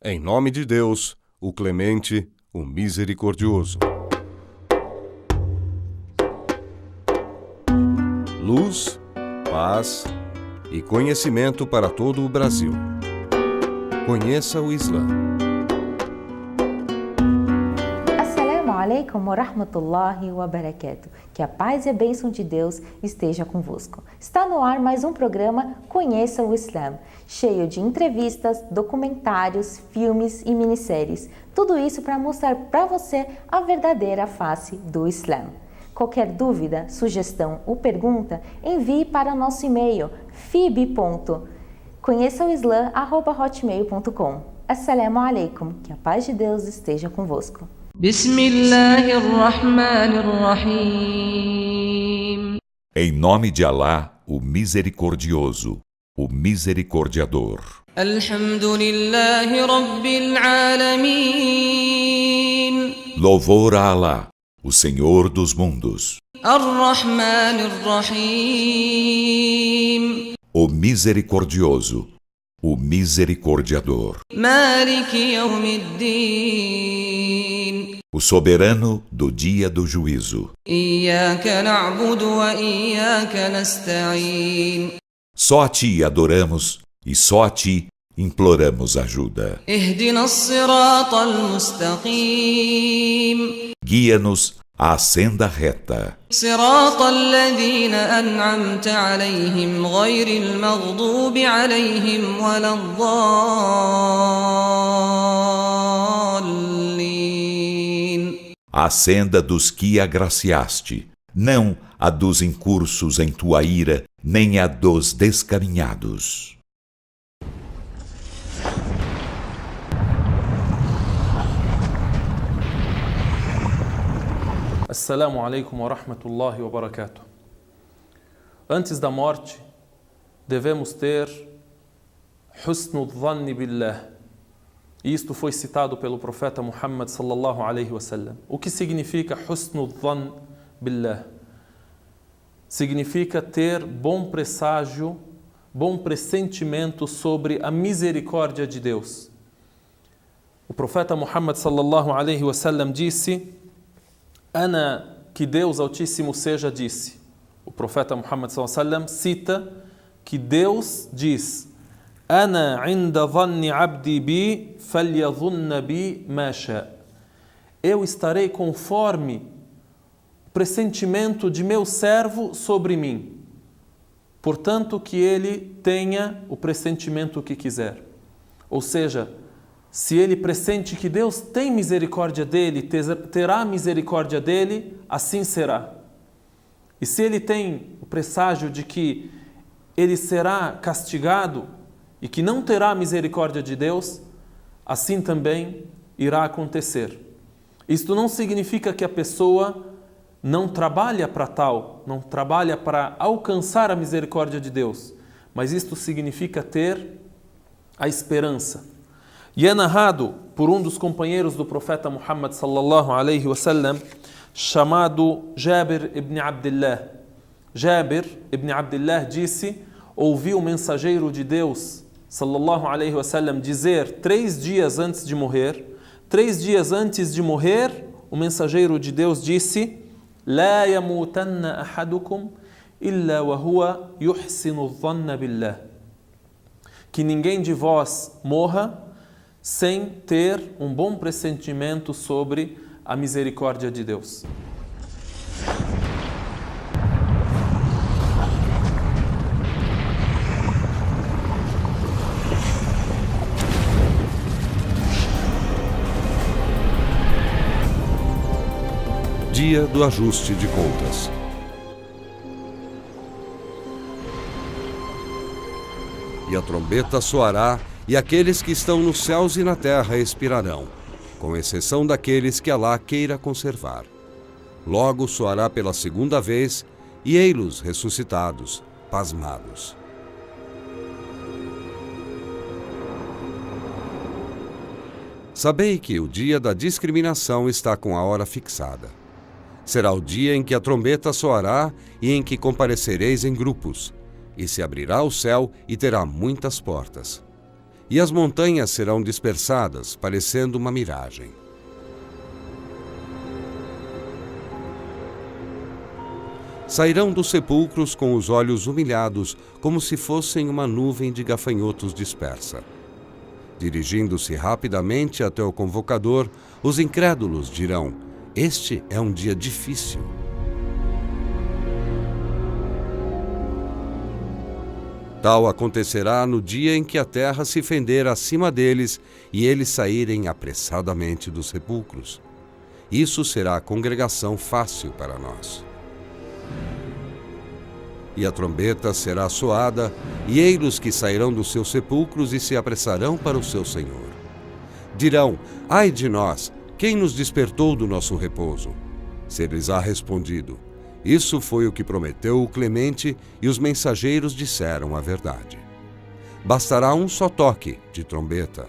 Em nome de Deus, o clemente, o misericordioso. Luz, paz e conhecimento para todo o Brasil. Conheça o Islã. Assalamu alaikum wa rahmatullahi wa barakatuh. Que a paz e a bênção de Deus esteja convosco. Está no ar mais um programa Conheça o Islã, cheio de entrevistas, documentários, filmes e minisséries. Tudo isso para mostrar para você a verdadeira face do Islã. Qualquer dúvida, sugestão ou pergunta, envie para nosso e-mail fib.conheçaoislam@hotmail.com. Assalamu alaikum, que a paz de Deus esteja convosco. Bismillahirrahmanirrahim. Em nome de Alá, o Misericordioso, o Misericordiador. Alhamdulillahi Rabbil Alamin. Louvor a Alá, o Senhor dos mundos. Ar-Rahmanir-Rahim. O Misericordioso, o Misericordiador. Maliki Yawmiddin. O Soberano do dia do juízo. Iyyaka na'budu wa iyyaka nasta'in. Só a Ti adoramos e só a Ti imploramos ajuda. Ihdina as-sirata al-mustaqim. Guia-nos à senda reta. Sirata alladhina an'amta alayhim ghayril maghdubi alayhim waladdallin. A senda dos que agraciaste, não a dos incursos em tua ira, nem a dos descaminhados. Assalamu alaikum wa rahmatullahi wa barakatuh. Antes da morte, devemos ter husnu dhanni billah. Isto foi citado pelo profeta Muhammad sallallahu alaihi wasallam. O que significa husnu dhann billah? Significa ter bom presságio, bom pressentimento sobre a misericórdia de Deus. O profeta Muhammad sallallahu alaihi wasallam disse: Ana, que Deus Altíssimo seja, disse. O profeta Muhammad sallallahu alaihi wasallam cita que Deus diz: Ana inda dhanni abdi bi falyadhunna bi ma sha. Eu estarei conforme o pressentimento de meu servo sobre mim. Portanto, que ele tenha o pressentimento que quiser. Ou seja, se ele pressente que Deus tem misericórdia dele, terá misericórdia dele, assim será. E se ele tem o presságio de que ele será castigado e que não terá misericórdia de Deus, assim também irá acontecer. Isto não significa que a pessoa não trabalha para tal, não trabalha para alcançar a misericórdia de Deus, mas isto significa ter a esperança. E é narrado por um dos companheiros do profeta Muhammad sallallahu alaihi wasallam, chamado Jabir ibn Abdullah. Jabir ibn Abdullah disse: ouvi o mensageiro de Deus sallallahu alaihi wasallam dizer 3 dias antes de morrer, 3 dias antes de morrer, o mensageiro de Deus disse: La yamutanna ahadukum illa wa huwa yuhsinu dhanna billah. Que ninguém de vós morra sem ter um bom pressentimento sobre a misericórdia de Deus. Dia do ajuste de contas. E a trombeta soará, e aqueles que estão nos céus e na terra expirarão, com exceção daqueles que Alá queira conservar. Logo soará pela segunda vez, e ei-los ressuscitados, pasmados. Sabei que o dia da discriminação está com a hora fixada. Será o dia em que a trombeta soará e em que comparecereis em grupos, e se abrirá o céu e terá muitas portas. e as montanhas serão dispersadas, parecendo uma miragem. Sairão dos sepulcros com os olhos humilhados, como se fossem uma nuvem de gafanhotos dispersa. Dirigindo-se rapidamente até o convocador, os incrédulos dirão: este é um dia difícil. Tal acontecerá no dia em que a terra se fender acima deles e eles saírem apressadamente dos sepulcros. Isso será a congregação fácil para nós. E a trombeta será soada, e ei-los que sairão dos seus sepulcros e se apressarão para o seu Senhor. Dirão: ai de nós, quem nos despertou do nosso repouso? Ser-lhes-á respondido: isso foi o que prometeu o Clemente, e os mensageiros disseram a verdade. Bastará um só toque de trombeta,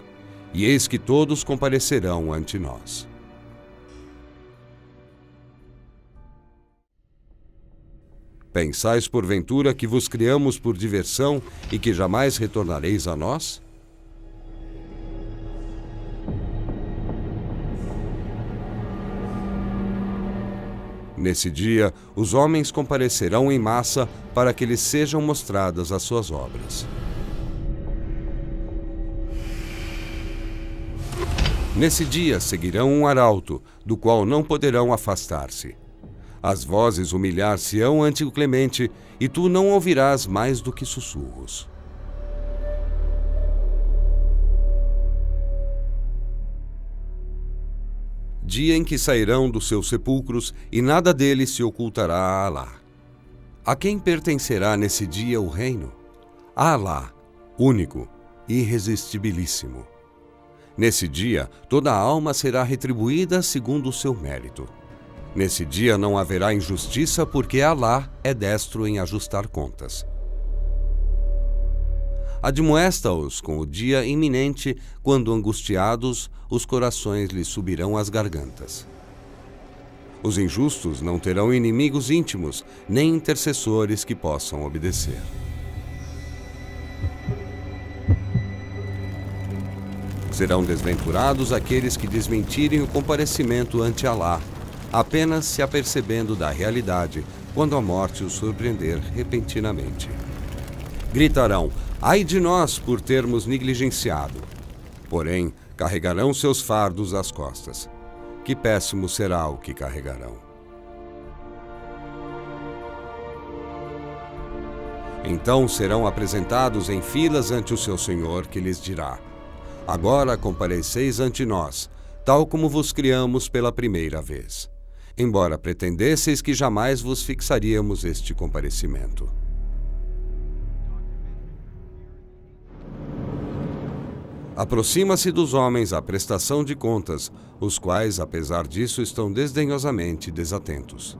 e eis que todos comparecerão ante nós. Pensais porventura que vos criamos por diversão e que jamais retornareis a nós? Nesse dia, os homens comparecerão em massa para que lhes sejam mostradas as suas obras. Nesse dia seguirão um arauto, do qual não poderão afastar-se. As vozes humilhar-se-ão ante o Clemente, e tu não ouvirás mais do que sussurros. Dia em que sairão dos seus sepulcros, e nada deles se ocultará a Alá. A quem pertencerá nesse dia o reino? A Alá, único, irresistibilíssimo. Nesse dia, toda a alma será retribuída segundo o seu mérito. Nesse dia não haverá injustiça, porque Alá é destro em ajustar contas. Admoesta-os com o dia iminente, quando angustiados, os corações lhes subirão às gargantas. Os injustos não terão inimigos íntimos, nem intercessores que possam obedecer. Serão desventurados aqueles que desmentirem o comparecimento ante Alá, apenas se apercebendo da realidade, quando a morte os surpreender repentinamente. Gritarão: ai de nós por termos negligenciado! Porém, carregarão seus fardos às costas. Que péssimo será o que carregarão. Então serão apresentados em filas ante o seu Senhor, que lhes dirá: agora compareceis ante nós, tal como vos criamos pela primeira vez. Embora pretendesseis que jamais vos fixaríamos este comparecimento. Aproxima-se dos homens a prestação de contas, os quais, apesar disso, estão desdenhosamente desatentos.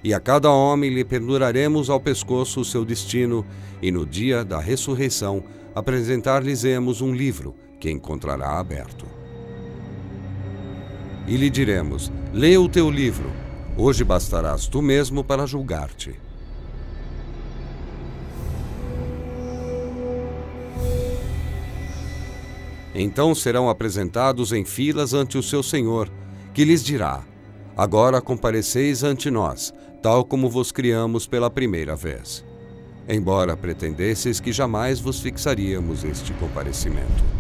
E a cada homem lhe penduraremos ao pescoço o seu destino, e no dia da ressurreição apresentar-lhes-emos um livro que encontrará aberto. E lhe diremos: lê o teu livro, hoje bastarás tu mesmo para julgar-te. Então serão apresentados em filas ante o seu Senhor, que lhes dirá: agora compareceis ante nós, tal como vos criamos pela primeira vez. Embora pretendesseis que jamais vos fixaríamos este comparecimento.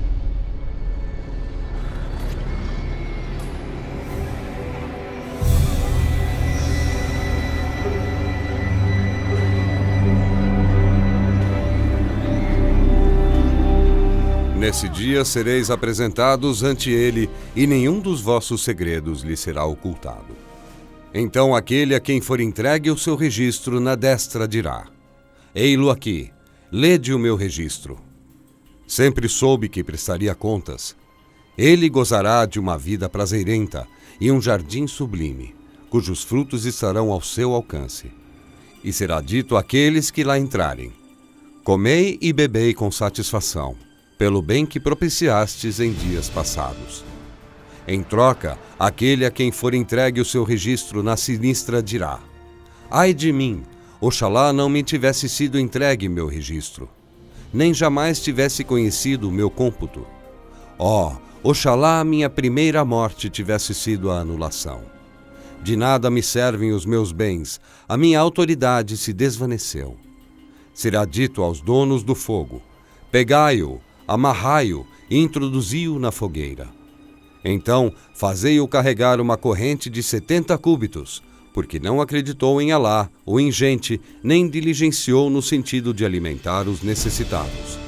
Nesse dia sereis apresentados ante ele, e nenhum dos vossos segredos lhe será ocultado. Então aquele a quem for entregue o seu registro na destra dirá: ei-lo aqui, lede o meu registro. Sempre soube que prestaria contas. Ele gozará de uma vida prazeirenta e um jardim sublime, cujos frutos estarão ao seu alcance. E será dito àqueles que lá entrarem: comei e bebei com satisfação, pelo bem que propiciastes em dias passados. Em troca, aquele a quem for entregue o seu registro na sinistra dirá: Ai de mim! Oxalá não me tivesse sido entregue meu registro, nem jamais tivesse conhecido o meu cômputo. Oxalá a minha primeira morte tivesse sido a anulação. De nada me servem os meus bens, a minha autoridade se desvaneceu. Será dito aos donos do fogo: pegai-o, amarrai-o e introduzi-o na fogueira. Então fazei-o carregar uma corrente de 70 cúbitos, porque não acreditou em Alá ou em gente, nem diligenciou no sentido de alimentar os necessitados.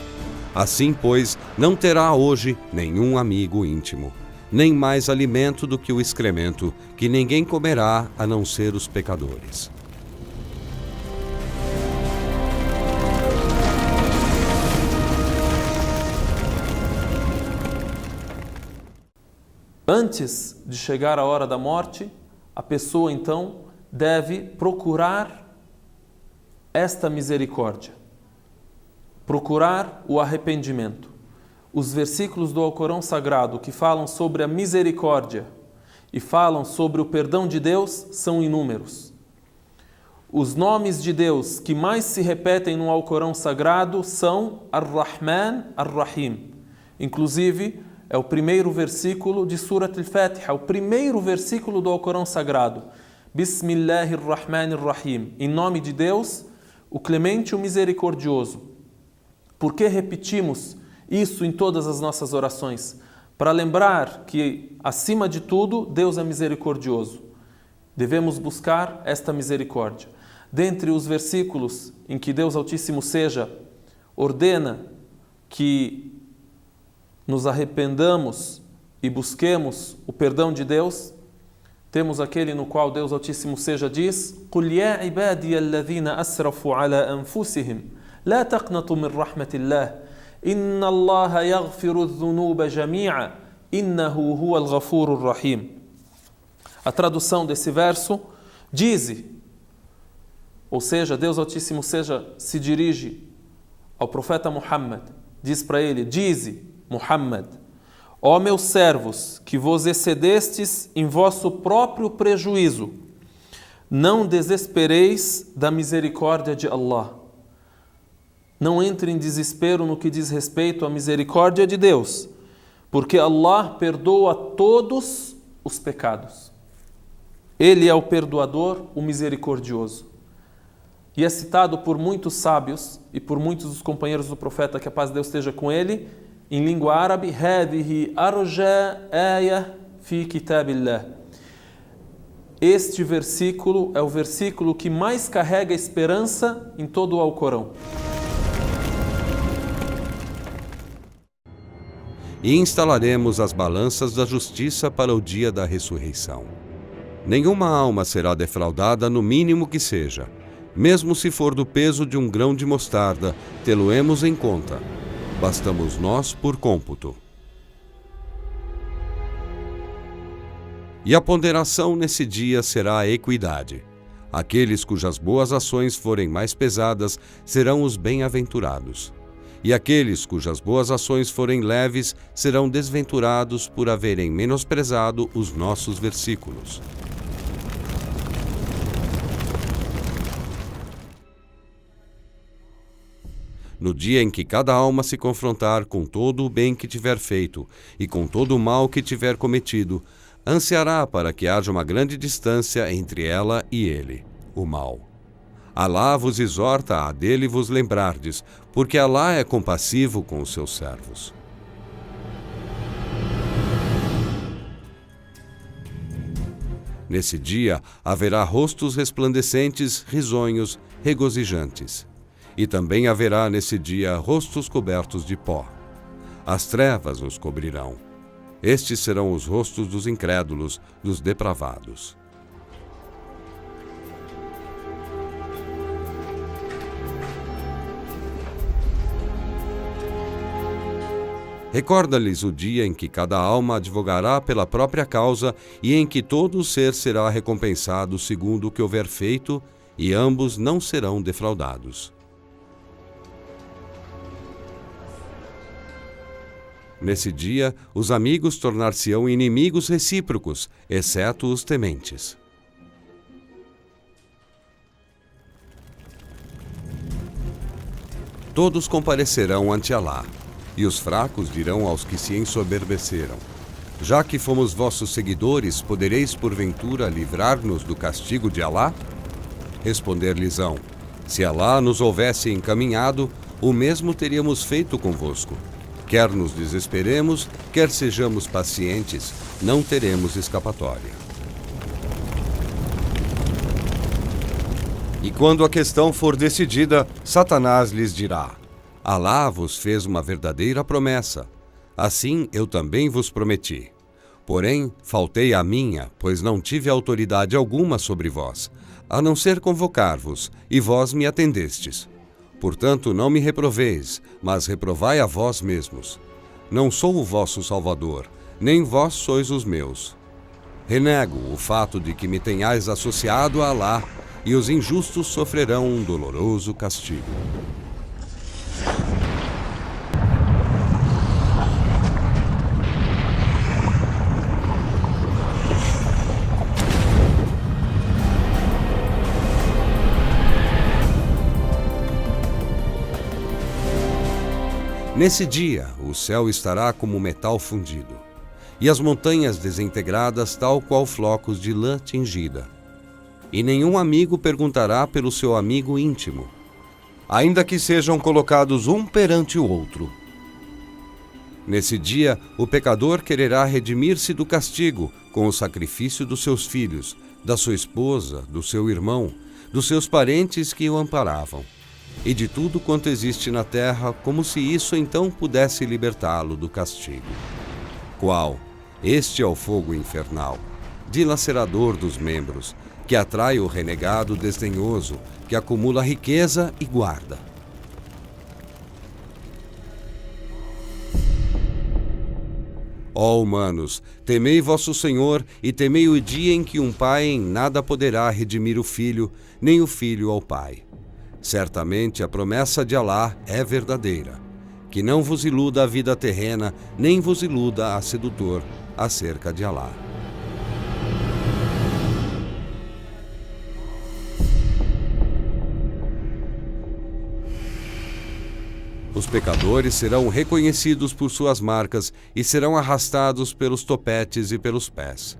Assim, pois, não terá hoje nenhum amigo íntimo, nem mais alimento do que o excremento, que ninguém comerá a não ser os pecadores. Antes de chegar a hora da morte, a pessoa então deve procurar esta misericórdia, procurar o arrependimento. Os versículos do Alcorão Sagrado que falam sobre a misericórdia e falam sobre o perdão de Deus são inúmeros. Os nomes de Deus que mais se repetem no Alcorão Sagrado são Ar-Rahman, Ar-Rahim. Inclusive, é o primeiro versículo de Surat Al-Fatiha, o primeiro versículo do Alcorão Sagrado. Bismillahirrahmanirrahim. Em nome de Deus, o clemente e o misericordioso. Por que repetimos isso em todas as nossas orações? Para lembrar que, acima de tudo, Deus é misericordioso. Devemos buscar esta misericórdia. Dentre os versículos em que Deus Altíssimo seja ordena que nos arrependamos e busquemos o perdão de Deus, temos aquele no qual Deus Altíssimo seja diz: قُلْ يَا عِبَادِيَ الَّذِينَ أَسْرَفُوا عَلَى أَنفُسِهِمْ لَا تَقْنَطُوا مِنْ رَحْمَةِ اللَّهِ إِنَّ اللَّهَ يَغْفِرُ الذُّنُوبَ جَمِيعًا إِنَّهُ هُوَ الْغَفُورُ الرَّحِيمُ. A tradução desse verso: dize, ou seja, Deus Altíssimo seja se dirige ao profeta Muhammad, diz para ele: dize, Muhammad, ó meus servos, que vos excedestes em vosso próprio prejuízo, não desespereis da misericórdia de Allah. Não entre em desespero no que diz respeito à misericórdia de Deus, porque Allah perdoa todos os pecados. Ele é o perdoador, o misericordioso. E é citado por muitos sábios e por muitos dos companheiros do profeta, que a paz de Deus esteja com ele, em língua árabe: هذه أرجى آية في كتاب الله. Este versículo é o versículo que mais carrega esperança em todo o Alcorão. E instalaremos as balanças da justiça para o dia da ressurreição. Nenhuma alma será defraudada, no mínimo que seja. Mesmo se for do peso de um grão de mostarda, tê-lo-emos em conta. Bastamos nós por cômputo. E a ponderação nesse dia será a equidade. Aqueles cujas boas ações forem mais pesadas serão os bem-aventurados. E aqueles cujas boas ações forem leves serão desventurados por haverem menosprezado os nossos versículos. No dia em que cada alma se confrontar com todo o bem que tiver feito e com todo o mal que tiver cometido, ansiará para que haja uma grande distância entre ela e ele, o mal. Alá vos exorta a dele vos lembrardes, porque Alá é compassivo com os seus servos. Nesse dia haverá rostos resplandecentes, risonhos, regozijantes. E também haverá nesse dia rostos cobertos de pó. As trevas os cobrirão. Estes serão os rostos dos incrédulos, dos depravados. Recorda-lhes o dia em que cada alma advogará pela própria causa e em que todo o ser será recompensado segundo o que houver feito, e ambos não serão defraudados. Nesse dia, os amigos tornar-se-ão inimigos recíprocos, exceto os tementes. Todos comparecerão ante Alá, e os fracos dirão aos que se ensoberbeceram: já que fomos vossos seguidores, podereis porventura livrar-nos do castigo de Alá? Responder-lhes-ão: se Alá nos houvesse encaminhado, o mesmo teríamos feito convosco. Quer nos desesperemos, quer sejamos pacientes, não teremos escapatória. E quando a questão for decidida, Satanás lhes dirá: Alá vos fez uma verdadeira promessa. Assim eu também vos prometi. Porém, faltei à minha, pois não tive autoridade alguma sobre vós, a não ser convocar-vos, e vós me atendestes. Portanto, não me reproveis, mas reprovai a vós mesmos. Não sou o vosso Salvador, nem vós sois os meus. Renego o fato de que me tenhais associado a Alá, e os injustos sofrerão um doloroso castigo. Nesse dia, o céu estará como metal fundido, e as montanhas desintegradas tal qual flocos de lã tingida. E nenhum amigo perguntará pelo seu amigo íntimo, ainda que sejam colocados um perante o outro. Nesse dia, o pecador quererá redimir-se do castigo com o sacrifício dos seus filhos, da sua esposa, do seu irmão, dos seus parentes que o amparavam, e de tudo quanto existe na terra, como se isso então pudesse libertá-lo do castigo. Qual? Este é o fogo infernal, dilacerador dos membros, que atrai o renegado desdenhoso, que acumula riqueza e guarda. Ó humanos, temei vosso Senhor e temei o dia em que um pai em nada poderá redimir o filho, nem o filho ao pai. Certamente a promessa de Alá é verdadeira, que não vos iluda a vida terrena, nem vos iluda a sedutor acerca de Alá. Os pecadores serão reconhecidos por suas marcas e serão arrastados pelos topetes e pelos pés.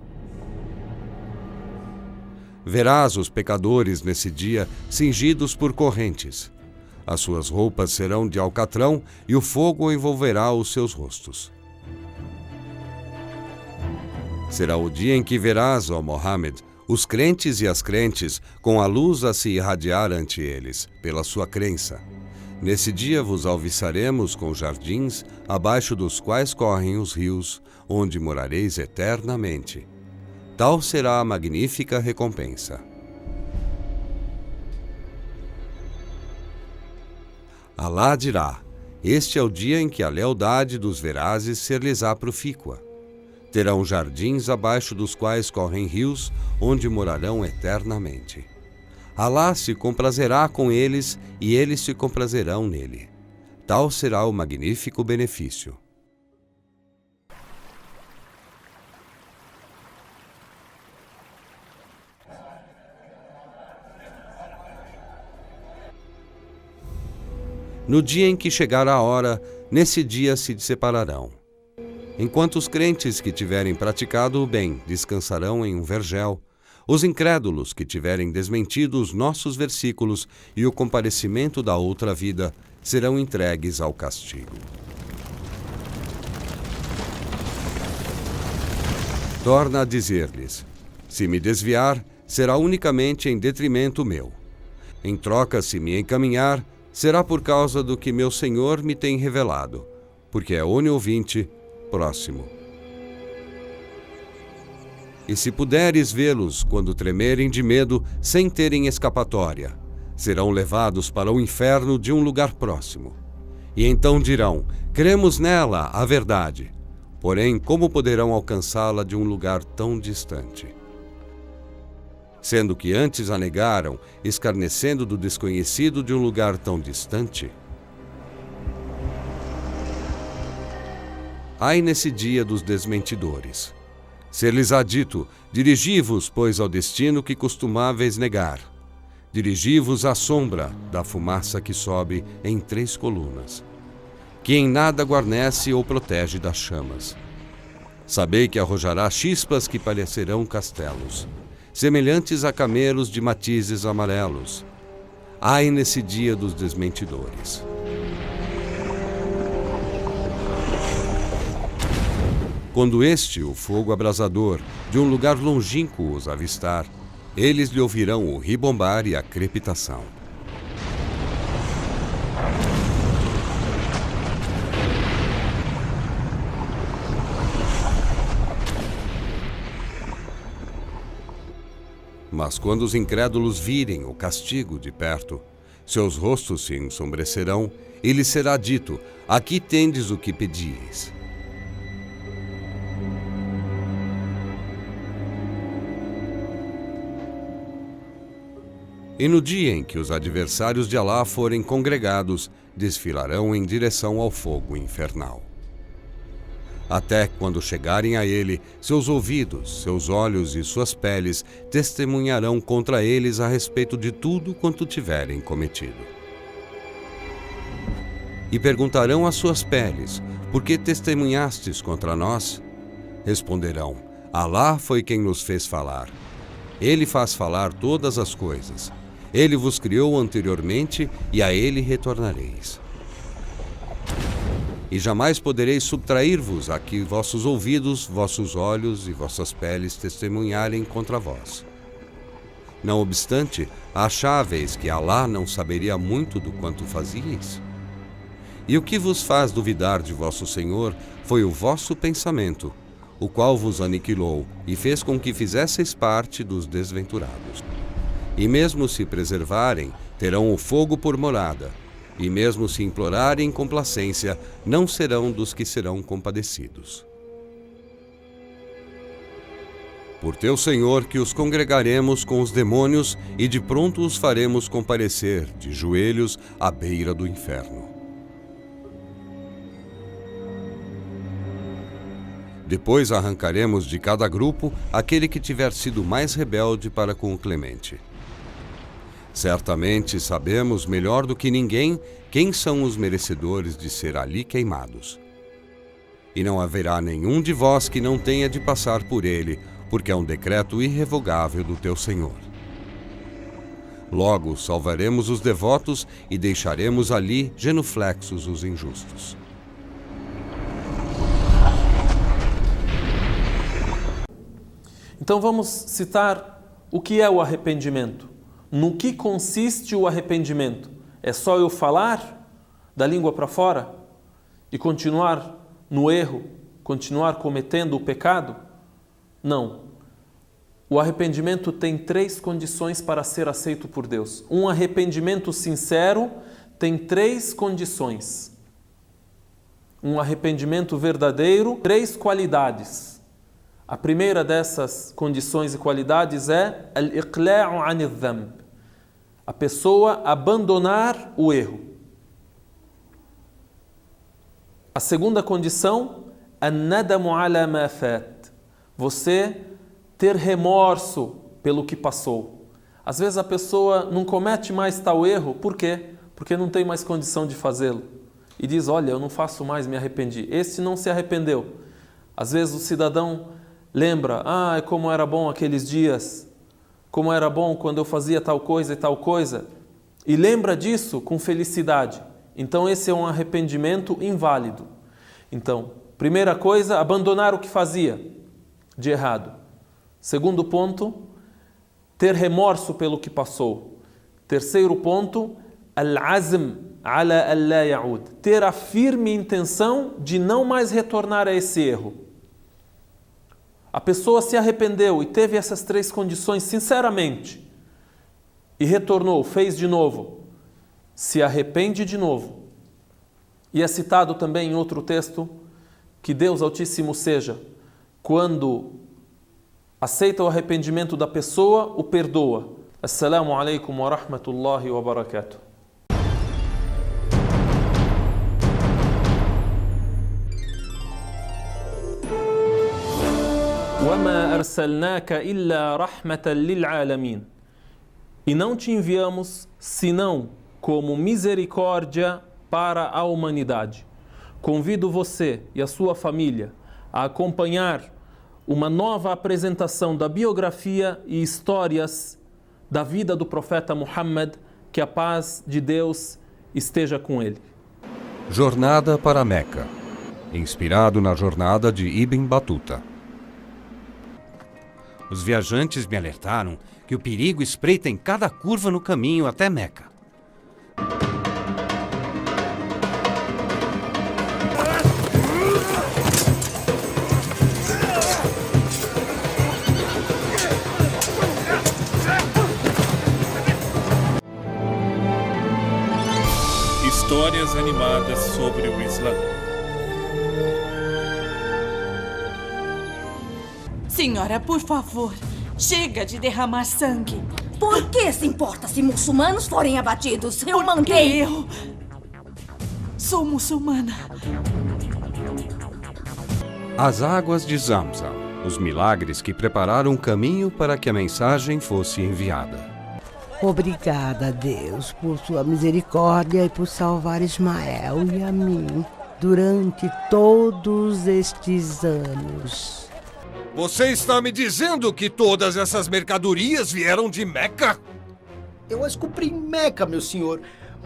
Verás os pecadores nesse dia cingidos por correntes. As suas roupas serão de alcatrão e o fogo envolverá os seus rostos. Será o dia em que verás, ó Mohammed, os crentes e as crentes com a luz a se irradiar ante eles, pela sua crença. Nesse dia vos alviçaremos com jardins, abaixo dos quais correm os rios, onde morareis eternamente. Tal será a magnífica recompensa. Alá dirá: este é o dia em que a lealdade dos verazes ser-lhes-á profícua. Terão jardins abaixo dos quais correm rios, onde morarão eternamente. Alá se comprazerá com eles e eles se comprazerão nele. Tal será o magnífico benefício. No dia em que chegar a hora, nesse dia se separarão. Enquanto os crentes que tiverem praticado o bem descansarão em um vergel, os incrédulos que tiverem desmentido os nossos versículos e o comparecimento da outra vida serão entregues ao castigo. Torna a dizer-lhes: se me desviar, será unicamente em detrimento meu. Em troca, se me encaminhar, será por causa do que meu Senhor me tem revelado, porque é oniovinte, próximo. E se puderes vê-los quando tremerem de medo, sem terem escapatória, serão levados para o inferno de um lugar próximo. E então dirão: cremos nela, a verdade. Porém, como poderão alcançá-la de um lugar tão distante? Sendo que antes a negaram, escarnecendo do desconhecido de um lugar tão distante. Ai nesse dia dos desmentidores. Ser-lhes-á dito: dirigi-vos, pois, ao destino que costumáveis negar. Dirigi-vos à sombra da fumaça que sobe em 3 colunas, que em nada guarnece ou protege das chamas. Sabei que arrojará chispas que parecerão castelos, semelhantes a camelos de matizes amarelos. Ai nesse dia dos desmentidores! Quando o fogo abrasador, de um lugar longínquo os avistar, eles lhe ouvirão o ribombar e a crepitação. Mas quando os incrédulos virem o castigo de perto, seus rostos se ensombrecerão e lhes será dito: aqui tendes o que pedieis. E no dia em que os adversários de Alá forem congregados, desfilarão em direção ao fogo infernal. Até quando chegarem a ele, seus ouvidos, seus olhos e suas peles testemunharão contra eles a respeito de tudo quanto tiverem cometido. E perguntarão às suas peles: por que testemunhastes contra nós? Responderão: Alá foi quem nos fez falar. Ele faz falar todas as coisas. Ele vos criou anteriormente e a ele retornareis. E jamais podereis subtrair-vos a que vossos ouvidos, vossos olhos e vossas peles testemunharem contra vós. Não obstante, acháveis que Alá não saberia muito do quanto fazíeis? E o que vos faz duvidar de vosso Senhor foi o vosso pensamento, o qual vos aniquilou e fez com que fizesseis parte dos desventurados. E mesmo se preservarem, terão o fogo por morada, e mesmo se implorarem complacência, não serão dos que serão compadecidos. Por teu Senhor que os congregaremos com os demônios, e de pronto os faremos comparecer, de joelhos, à beira do inferno. Depois arrancaremos de cada grupo aquele que tiver sido mais rebelde para com o clemente. Certamente sabemos melhor do que ninguém quem são os merecedores de ser ali queimados. E não haverá nenhum de vós que não tenha de passar por ele, porque é um decreto irrevogável do teu Senhor. Logo salvaremos os devotos e deixaremos ali genuflexos os injustos. Então vamos citar o que é o arrependimento. No que consiste o arrependimento? É só eu falar da língua para fora e continuar no erro, continuar cometendo o pecado? Não. O arrependimento tem 3 condições para ser aceito por Deus. Um arrependimento sincero tem 3 condições. Um arrependimento verdadeiro, 3 qualidades. A primeira dessas condições e qualidades é al-iqla'u 'an adh-dhanb. A pessoa abandonar o erro. A segunda condição, an-nadamu 'ala ma fat. Você ter remorso pelo que passou. Às vezes a pessoa não comete mais tal erro, por quê? Porque não tem mais condição de fazê-lo. E diz: olha, eu não faço mais, me arrependi. Este não se arrependeu. Às vezes o cidadão lembra: como era bom aqueles dias, como era bom quando eu fazia tal coisa e tal coisa, e lembra disso com felicidade. Então esse é um arrependimento inválido. Então, primeira coisa, abandonar o que fazia de errado. Segundo ponto, ter remorso pelo que passou. Terceiro ponto, al-azm ala alla ya'ud, ter a firme intenção de não mais retornar a esse erro. A pessoa se arrependeu e teve essas 3 condições sinceramente e retornou, fez de novo, se arrepende de novo. E é citado também em outro texto que Deus Altíssimo seja, quando aceita o arrependimento da pessoa, o perdoa. Assalamu alaikum wa rahmatullahi wa barakatuh. وَمَا أَرْسَلْنَاكَ إِلَّا رَحْمَةً لِلْعَالَمِينَ. E não te enviamos senão como misericórdia para a humanidade. Convido você e a sua família a acompanhar uma nova apresentação da biografia e histórias da vida do profeta Muhammad, que a paz de Deus esteja com ele. Jornada para Meca, inspirado na jornada de Ibn Battuta. Os viajantes me alertaram que o perigo espreita em cada curva no caminho até Meca. Histórias animadas sobre o Islã. Senhora, por favor, chega de derramar sangue. Por que se importa se muçulmanos forem abatidos? Eu Porque mandei. eu sou muçulmana. As águas de Zamzam, os milagres que prepararam o caminho para que a mensagem fosse enviada. Obrigada a Deus por sua misericórdia e por salvar Ismael e a mim durante todos estes anos. Você está me dizendo que todas essas mercadorias vieram de Meca? Eu as comprei em Meca, meu senhor,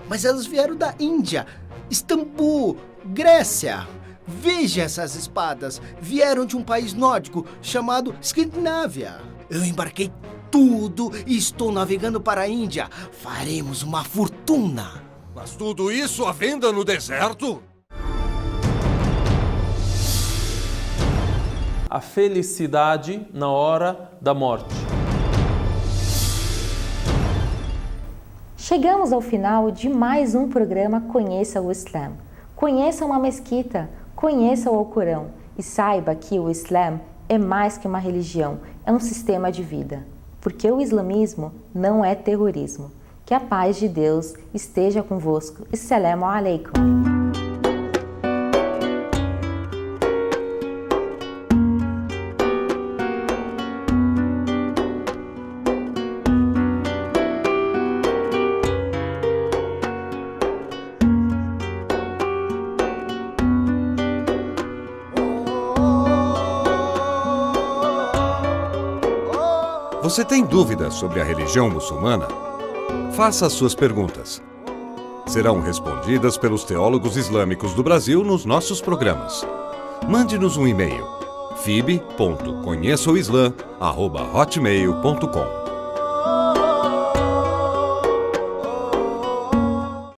mas elas vieram da Índia, Istambul, Grécia. Veja essas espadas, vieram de um país nórdico chamado Escandinávia. Eu embarquei tudo e estou navegando para a Índia. Faremos uma fortuna. Mas tudo isso à venda no deserto? A felicidade na hora da morte. Chegamos ao final de mais um programa Conheça o Islã. Conheça uma mesquita, conheça o Alcorão e saiba que o Islã é mais que uma religião, é um sistema de vida. Porque o islamismo não é terrorismo. Que a paz de Deus esteja convosco. Assalamu alaikum. Você tem dúvidas sobre a religião muçulmana? Faça as suas perguntas. Serão respondidas pelos teólogos islâmicos do Brasil nos nossos programas. Mande-nos um e-mail: fib.conheçaoislam@hotmail.com